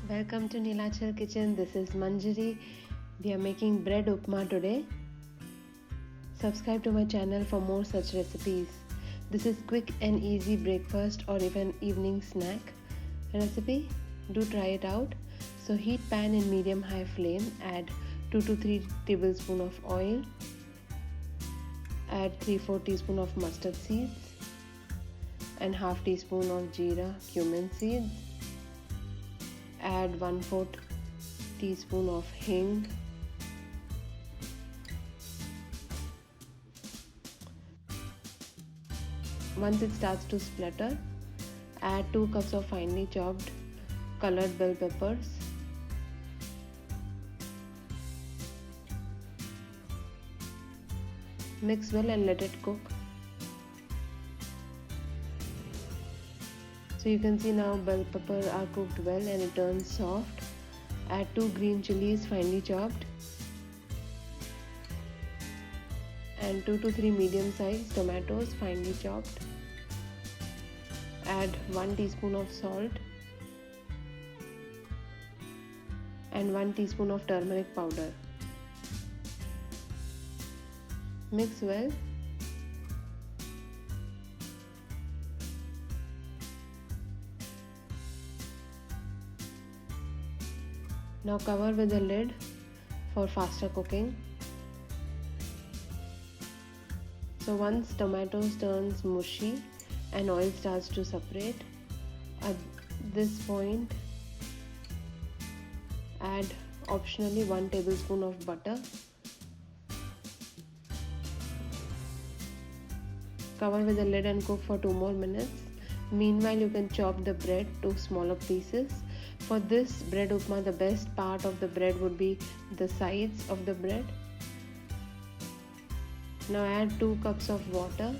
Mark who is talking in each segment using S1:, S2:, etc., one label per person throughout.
S1: Welcome to Nilachal Kitchen. This is Manjari. We are making bread upma today. Subscribe to my channel for more such recipes. This is quick and easy breakfast or even evening snack recipe. Do try it out. So heat pan in medium-high flame. Add 2 to 3 tablespoons of oil. Add 3/4 teaspoon of mustard seeds and half teaspoon of jeera cumin seeds. Add 1/4 teaspoon of hing. Once it starts to splutter, add 2 cups of finely chopped colored bell peppers. Mix well and let it cook. So you can see now bell pepper are cooked well and it turns soft. Add 2 green chilies finely chopped and 2 to 3 medium-sized tomatoes finely chopped. Add 1 teaspoon of salt and 1 teaspoon of turmeric powder. Mix well. Now cover with a lid for faster cooking. So once tomatoes turns mushy and oil starts to separate, at this point add optionally 1 tablespoon of butter. Cover with a lid and cook for 2 more minutes. Meanwhile, you can chop the bread to smaller pieces. For this bread upma, the best part of the bread would be the sides of the bread. Now add 2 cups of water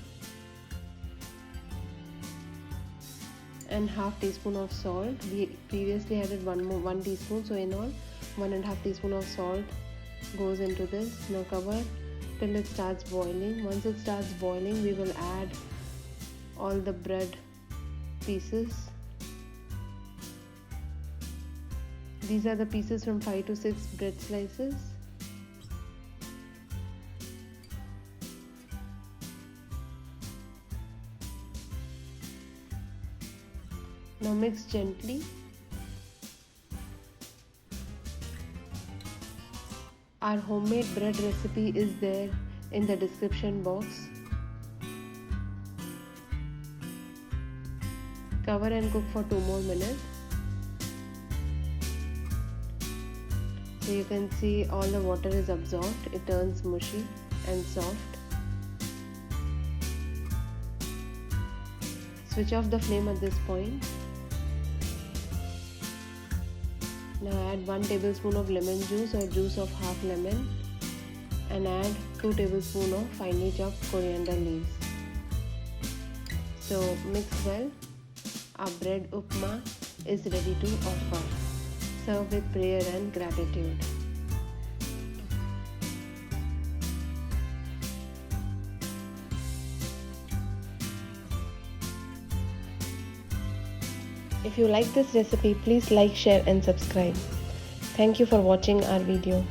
S1: and half teaspoon of salt. We previously added 1 teaspoon, so in all 1.5 teaspoon of salt goes into this. Now cover till it starts boiling. Once it starts boiling, we will add all the bread pieces. These are the pieces from 5 to 6 bread slices. Now mix gently. Our homemade bread recipe is there in the description box. Cover and cook for 2 more minutes. So you can see all the water is absorbed. It turns mushy and soft. Switch off the flame at this point. Now add 1 tablespoon of lemon juice or juice of half lemon and add 2 tablespoons of finely chopped coriander leaves. So mix well. Our bread upma is ready to offer. Serve with prayer and gratitude. If you like this recipe, please like, share and subscribe. Thank you for watching our video.